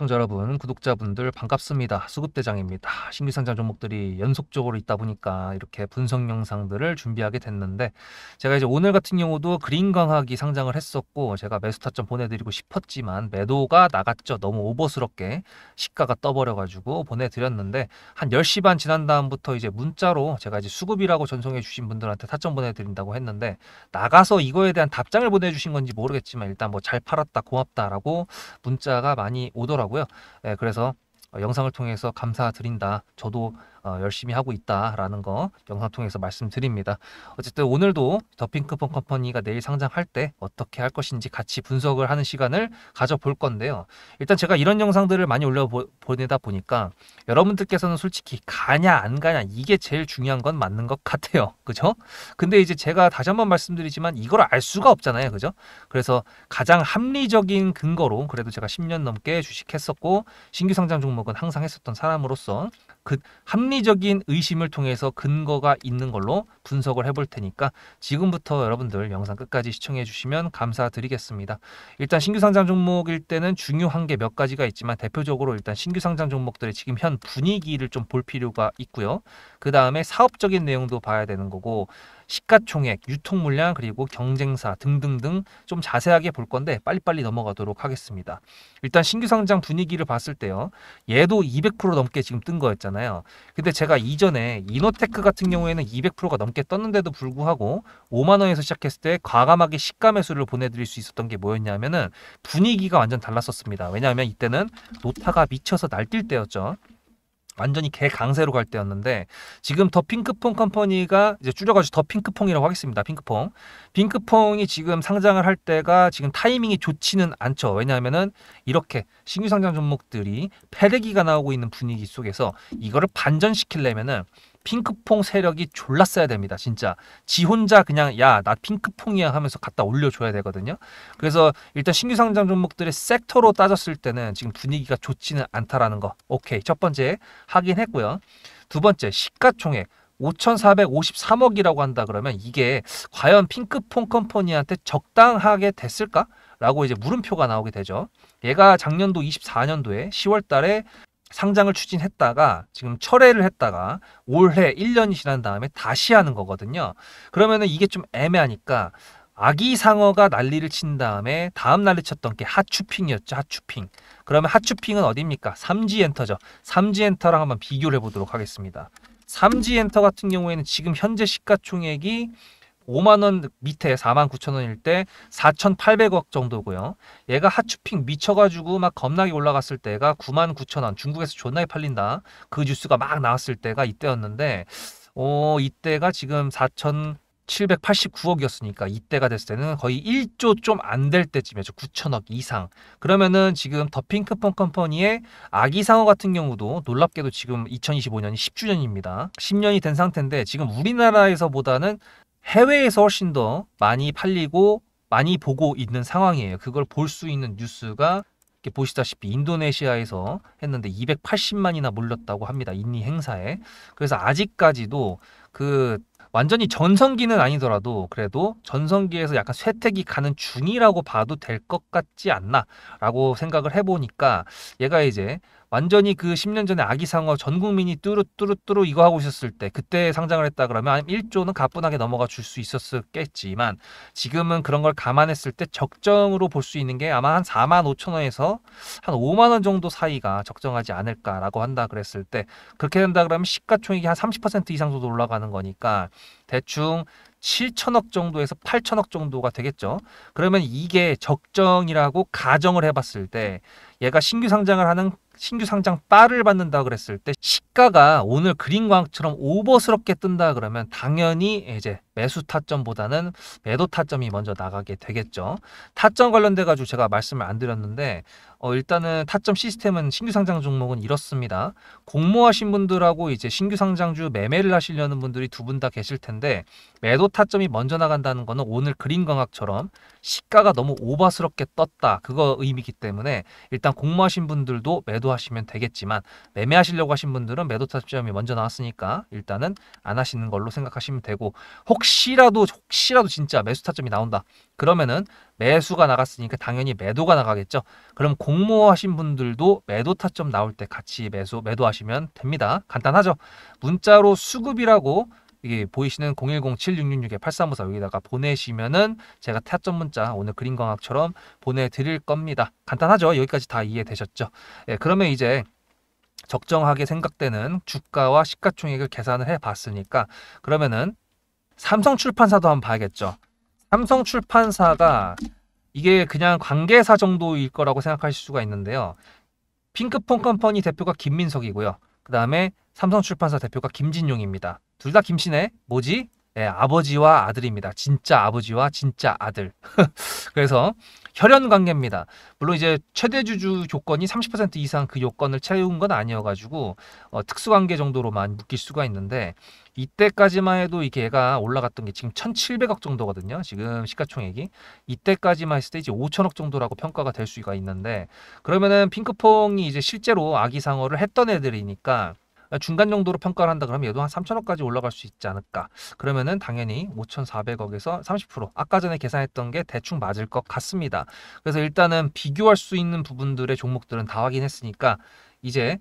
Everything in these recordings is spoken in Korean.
시청자 여러분, 구독자분들 반갑습니다. 수급대장입니다. 신규 상장 종목들이 연속적으로 있다 보니까 이렇게 분석 영상들을 준비하게 됐는데, 제가 이제 오늘 같은 경우도 그린광학이 상장을 했었고 제가 매수 타점 보내드리고 싶었지만 매도가 나갔죠. 너무 오버스럽게 시가가 떠버려가지고 보내드렸는데, 한 10시 반 지난 다음부터 이제 문자로 제가 이제 수급이라고 전송해 주신 분들한테 타점 보내드린다고 했는데, 나가서 이거에 대한 답장을 보내주신 건지 모르겠지만 일단 뭐 잘 팔았다 고맙다라고 문자가 많이 오더라고요. 그래서 영상을 통해서 감사드린다. 저도 열심히 하고 있다라는 거 영상 통해서 말씀드립니다. 어쨌든 오늘도 더 핑크퐁 컴퍼니가 내일 상장할 때 어떻게 할 것인지 같이 분석을 하는 시간을 가져볼 건데요. 일단 제가 이런 영상들을 많이 보내다 보니까 여러분들께서는 솔직히 가냐 안 가냐 이게 제일 중요한 건 맞는 것 같아요. 그죠? 근데 이제 제가 다시 한번 말씀드리지만 이걸 알 수가 없잖아요. 그죠? 그래서 가장 합리적인 근거로, 그래도 제가 10년 넘게 주식했었고 신규 상장 종목은 항상 했었던 사람으로서 그 합리적인 의심을 통해서 근거가 있는 걸로 분석을 해볼 테니까 지금부터 여러분들 영상 끝까지 시청해 주시면 감사드리겠습니다. 일단 신규 상장 종목일 때는 중요한 게 몇 가지가 있지만, 대표적으로 일단 신규 상장 종목들의 지금 현 분위기를 좀 볼 필요가 있고요. 그 다음에 사업적인 내용도 봐야 되는 거고, 시가총액, 유통 물량, 그리고 경쟁사 등등등 좀 자세하게 볼 건데 빨리빨리 넘어가도록 하겠습니다. 일단 신규 상장 분위기를 봤을 때요, 얘도 200% 넘게 지금 뜬 거였잖아요. 근데 제가 이전에 이노테크 같은 경우에는 200%가 넘게 떴는데도 불구하고 5만 원에서 시작했을 때 과감하게 시가 매수를 보내드릴 수 있었던 게 뭐였냐면은 분위기가 완전 달랐었습니다. 왜냐하면 이때는 노타가 미쳐서 날뛸 때였죠. 완전히 개강세로 갈 때였는데, 지금 더 핑크퐁 컴퍼니가 이제 줄여가지고 더 핑크퐁이라고 하겠습니다. 핑크퐁. 핑크퐁이 지금 상장을 할 때가 지금 타이밍이 좋지는 않죠. 왜냐하면은 이렇게 신규 상장 종목들이 패대기가 나오고 있는 분위기 속에서 이거를 반전시키려면은 핑크퐁 세력이 졸라 써야 됩니다. 진짜 지 혼자 그냥 야 나 핑크퐁이야 하면서 갖다 올려줘야 되거든요. 그래서 일단 신규 상장 종목들의 섹터로 따졌을 때는 지금 분위기가 좋지는 않다라는 거, 오케이, 첫 번째 확인했고요. 두 번째, 시가총액 5,453억이라고 한다 그러면 이게 과연 핑크퐁 컴퍼니한테 적당하게 됐을까? 라고 이제 물음표가 나오게 되죠. 얘가 작년도 24년도에 10월 달에 상장을 추진했다가 지금 철회를 했다가 올해 1년이 지난 다음에 다시 하는 거거든요. 그러면은 이게 좀 애매하니까 아기상어가 난리를 친 다음에 다음 난리 쳤던 게 핫추핑이었죠. 핫추핑. 그러면 핫추핑은 어디입니까? 삼지엔터죠. 삼지엔터랑 한번 비교를 해보도록 하겠습니다. 삼지엔터 같은 경우에는 지금 현재 시가총액이 5만 원 밑에 4만 9천 원일 때 4,800억 정도고요. 얘가 핫추핑 미쳐가지고 막 겁나게 올라갔을 때가 9만 9천 원, 중국에서 존나게 팔린다, 그 뉴스가 막 나왔을 때가 이때였는데, 이때가 지금 4,789억이었으니까 이때가 됐을 때는 거의 1조 좀 안 될 때쯤이었죠. 9천억 이상. 그러면은 지금 더 핑크퐁 컴퍼니의 아기상어 같은 경우도 놀랍게도 지금 2025년이 10주년입니다. 10년이 된 상태인데 지금 우리나라에서보다는 해외에서 훨씬 더 많이 팔리고 많이 보고 있는 상황이에요. 그걸 볼 수 있는 뉴스가 이렇게 보시다시피 인도네시아에서 했는데 280만이나 몰렸다고 합니다. 인리 행사에. 그래서 아직까지도 그 완전히 전성기는 아니더라도 그래도 전성기에서 약간 쇠퇴기 가는 중이라고 봐도 될 것 같지 않나 라고 생각을 해보니까, 얘가 이제 완전히 그 10년 전에 아기상어 전 국민이 뚜루뚜루뚜루 이거 하고 있었을 때 그때 상장을 했다 그러면 1조는 가뿐하게 넘어가 줄 수 있었겠지만, 지금은 그런 걸 감안했을 때 적정으로 볼 수 있는 게 아마 한 4만 5천 원에서 한 5만 원 정도 사이가 적정하지 않을까라고 한다 그랬을 때, 그렇게 된다 그러면 시가총액이 한 30% 이상 정도 올라가는 거니까 대충 7천억 정도에서 8천억 정도가 되겠죠. 그러면 이게 적정이라고 가정을 해봤을 때, 얘가 신규 상장을 하는 신규 상장 바를 받는다 그랬을 때 시가가 오늘 그린광처럼 오버스럽게 뜬다 그러면 당연히 이제 매수 타점보다는 매도 타점이 먼저 나가게 되겠죠. 타점 관련돼 가지고 제가 말씀을 안 드렸는데, 일단은 타점 시스템은 신규 상장 종목은 이렇습니다. 공모하신 분들하고 이제 신규 상장주 매매를 하시려는 분들이 두 분 다 계실 텐데, 매도 타점이 먼저 나간다는 거는 오늘 그린광학처럼 시가가 너무 오버스럽게 떴다, 그거 의미이기 때문에 일단 일단 공모하신 분들도 매도하시면 되겠지만 매매하시려고 하신 분들은 매도 타점이 먼저 나왔으니까 일단은 안 하시는 걸로 생각하시면 되고, 혹시라도 진짜 매수 타점이 나온다 그러면은 매수가 나갔으니까 당연히 매도가 나가겠죠. 그럼 공모하신 분들도 매도 타점 나올 때 같이 매도하시면 됩니다. 간단하죠. 문자로 수급이라고 이게 보이시는 010-7666-8354 여기다가 보내시면은 제가 타점 문자 오늘 그린광학처럼 보내드릴 겁니다. 간단하죠. 여기까지 다 이해되셨죠? 예, 그러면 이제 적정하게 생각되는 주가와 시가총액을 계산을 해봤으니까 그러면은 삼성출판사도 한번 봐야겠죠. 삼성출판사가 이게 그냥 관계사 정도일 거라고 생각하실 수가 있는데요. 핑크퐁 컴퍼니 대표가 김민석이고요. 그 다음에 삼성출판사 대표가 김진용입니다. 둘 다 김씨네. 뭐지? 네, 아버지와 아들입니다. 진짜 아버지와 진짜 아들. 그래서 혈연 관계입니다. 물론 이제 최대 주주 조건이 30% 이상 그 요건을 채운 건 아니어가지고 특수관계 정도로만 묶일 수가 있는데, 이때까지만 해도 이게 얘가 올라갔던 게 지금 1,700억 정도거든요. 지금 시가총액이 이때까지만 했을 때 이제 5천억 정도라고 평가가 될 수가 있는데, 그러면은 핑크퐁이 이제 실제로 아기상어를 했던 애들이니까 중간 정도로 평가를 한다 그러면 얘도 한 3천억까지 올라갈 수 있지 않을까. 그러면은 당연히 5,400억에서 30%, 아까 전에 계산했던 게 대충 맞을 것 같습니다. 그래서 일단은 비교할 수 있는 부분들의 종목들은 다 확인했으니까 이제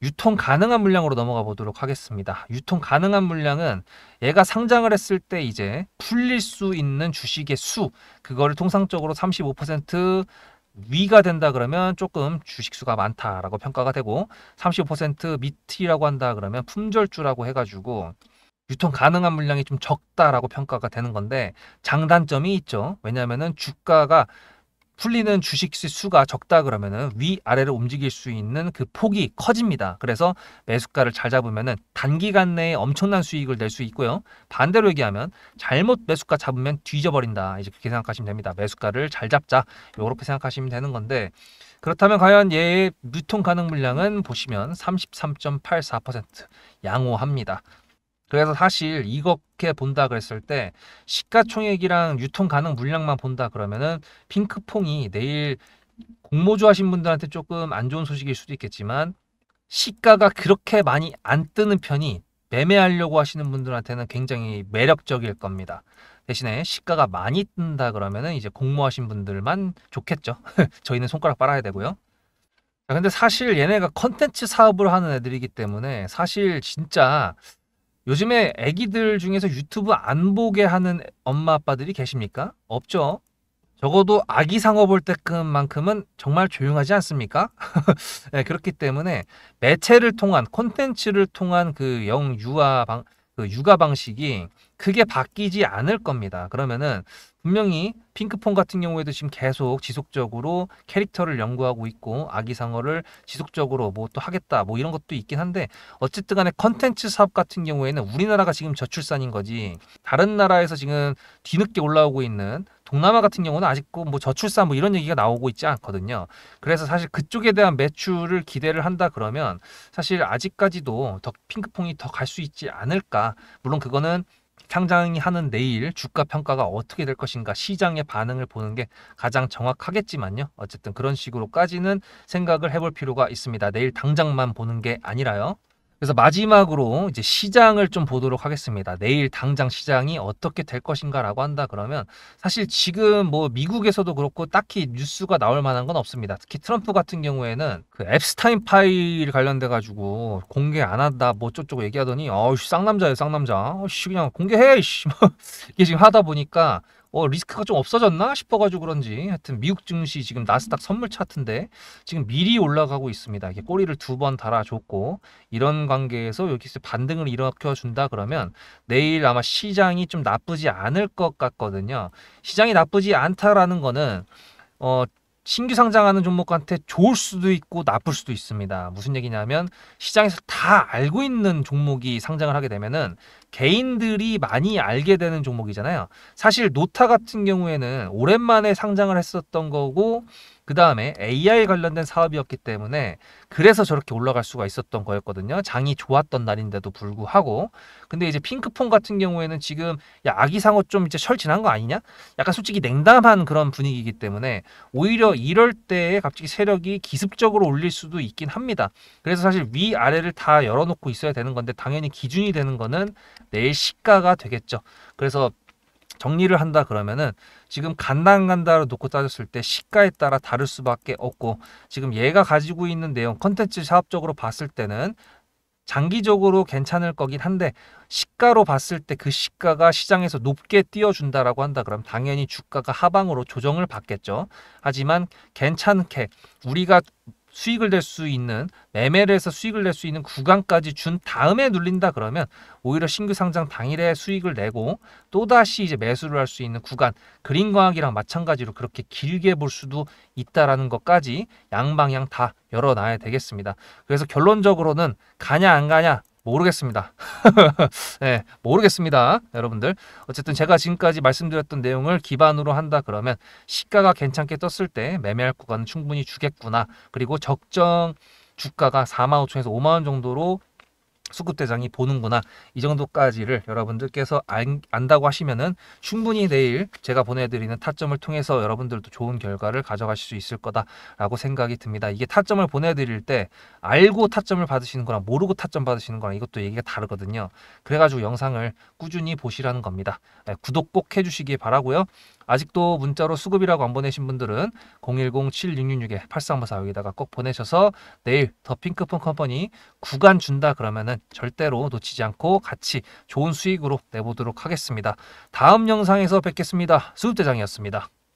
유통 가능한 물량으로 넘어가 보도록 하겠습니다. 유통 가능한 물량은 얘가 상장을 했을 때 이제 풀릴 수 있는 주식의 수, 그거를 통상적으로 35% 위가 된다 그러면 조금 주식수가 많다라고 평가가 되고, 35% 밑이라고 한다 그러면 품절주라고 해가지고 유통 가능한 물량이 좀 적다라고 평가가 되는 건데, 장단점이 있죠. 왜냐하면은 주가가 풀리는 주식 수가 적다 그러면은 위아래로 움직일 수 있는 그 폭이 커집니다. 그래서 매수가를 잘 잡으면은 단기간 내에 엄청난 수익을 낼 수 있고요. 반대로 얘기하면 잘못 매수가 잡으면 뒤져버린다. 이제 그렇게 생각하시면 됩니다. 매수가를 잘 잡자. 이렇게 생각하시면 되는 건데, 그렇다면 과연 얘의 유통 가능 물량은 보시면 33.84% 양호합니다. 그래서 사실 이렇게 본다 그랬을 때 시가총액이랑 유통 가능 물량만 본다 그러면은 핑크퐁이 내일 공모주 하신 분들한테 조금 안 좋은 소식일 수도 있겠지만, 시가가 그렇게 많이 안 뜨는 편이 매매하려고 하시는 분들한테는 굉장히 매력적일 겁니다. 대신에 시가가 많이 뜬다 그러면은 이제 공모하신 분들만 좋겠죠. 저희는 손가락 빨아야 되고요. 근데 사실 얘네가 컨텐츠 사업을 하는 애들이기 때문에 사실 진짜 요즘에 애기들 중에서 유튜브 안 보게 하는 엄마 아빠들이 계십니까? 없죠. 적어도 아기 상어 볼 때만큼은 정말 조용하지 않습니까? 네, 그렇기 때문에 매체를 통한 콘텐츠를 통한 그 육아 방식이 크게 바뀌지 않을 겁니다. 그러면은 분명히 핑크퐁 같은 경우에도 지금 계속 지속적으로 캐릭터를 연구하고 있고 아기상어를 지속적으로 뭐 또 하겠다 뭐 이런 것도 있긴 한데, 어쨌든 간에 컨텐츠 사업 같은 경우에는 우리나라가 지금 저출산인 거지, 다른 나라에서 지금 뒤늦게 올라오고 있는 동남아 같은 경우는 아직도 뭐 저출산 뭐 이런 얘기가 나오고 있지 않거든요. 그래서 사실 그쪽에 대한 매출을 기대를 한다 그러면 사실 아직까지도 더 핑크퐁이 더 갈 수 있지 않을까. 물론 그거는 상장이 하는 내일 주가 평가가 어떻게 될 것인가, 시장의 반응을 보는 게 가장 정확하겠지만요. 어쨌든 그런 식으로까지는 생각을 해볼 필요가 있습니다. 내일 당장만 보는 게 아니라요. 그래서 마지막으로 이제 시장을 좀 보도록 하겠습니다. 내일 당장 시장이 어떻게 될 것인가라고 한다 그러면 사실 지금 뭐 미국에서도 그렇고 딱히 뉴스가 나올 만한 건 없습니다. 특히 트럼프 같은 경우에는 그 앱스타인 파일 관련돼 가지고 공개 안 한다 뭐 어쩌고 얘기하더니 쌍남자예요, 쌍남자. 그냥 공개해. 이게 지금 하다 보니까 리스크가 좀 없어졌나 싶어가지고 그런지 하여튼 미국 증시 지금 나스닥 선물 차트인데 지금 미리 올라가고 있습니다. 이게 꼬리를 2번 달아줬고, 이런 관계에서 여기서 반등을 일으켜준다 그러면 내일 아마 시장이 좀 나쁘지 않을 것 같거든요. 시장이 나쁘지 않다라는 거는 신규 상장하는 종목한테 좋을 수도 있고 나쁠 수도 있습니다. 무슨 얘기냐면 시장에서 다 알고 있는 종목이 상장을 하게 되면은 개인들이 많이 알게 되는 종목이잖아요. 사실 노타 같은 경우에는 오랜만에 상장을 했었던 거고 그 다음에 AI 관련된 사업이었기 때문에 그래서 저렇게 올라갈 수가 있었던 거였거든요. 장이 좋았던 날인데도 불구하고. 근데 이제 핑크퐁 같은 경우에는 지금 야 아기상어 좀 이제 철 지난 거 아니냐? 약간 솔직히 냉담한 그런 분위기이기 때문에 오히려 이럴 때에 갑자기 세력이 기습적으로 올릴 수도 있긴 합니다. 그래서 사실 위아래를 다 열어놓고 있어야 되는 건데 당연히 기준이 되는 거는 내일 시가가 되겠죠. 그래서 정리를 한다 그러면은 지금 간당간다로 놓고 따졌을 때 시가에 따라 다를 수밖에 없고 지금 얘가 가지고 있는 내용 컨텐츠 사업적으로 봤을 때는 장기적으로 괜찮을 거긴 한데 시가로 봤을 때 그 시가가 시장에서 높게 띄워준다라고 한다 그러면 당연히 주가가 하방으로 조정을 받겠죠. 하지만 괜찮게 우리가 수익을 낼 수 있는 매매를 해서 수익을 낼 수 있는 구간까지 준 다음에 눌린다 그러면 오히려 신규 상장 당일에 수익을 내고 또다시 이제 매수를 할 수 있는 구간 그린광학이랑 마찬가지로 그렇게 길게 볼 수도 있다라는 것까지 양방향 다 열어놔야 되겠습니다. 그래서 결론적으로는 가냐 안 가냐 모르겠습니다. 네, 모르겠습니다. 여러분들. 어쨌든 제가 지금까지 말씀드렸던 내용을 기반으로 한다 그러면 시가가 괜찮게 떴을 때 매매할 구간은 충분히 주겠구나. 그리고 적정 주가가 45,000에서 5만 원 정도로 수급대장이 보는구나. 이 정도까지를 여러분들께서 안다고 하시면은 충분히 내일 제가 보내드리는 타점을 통해서 여러분들도 좋은 결과를 가져가실 수 있을 거다라고 생각이 듭니다. 이게 타점을 보내드릴 때 알고 타점을 받으시는 거랑 모르고 타점 받으시는 거랑 이것도 얘기가 다르거든요. 그래가지고 영상을 꾸준히 보시라는 겁니다. 네, 구독 꼭 해주시기 바라고요. 아직도 문자로 수급이라고 안 보내신 분들은 010-7666-8354 여기다가 꼭 보내셔서 내일 더 핑크퐁 컴퍼니 구간 준다 그러면은 절대로 놓치지 않고 같이 좋은 수익으로 내보도록 하겠습니다. 다음 영상에서 뵙겠습니다. 수급대장이었습니다.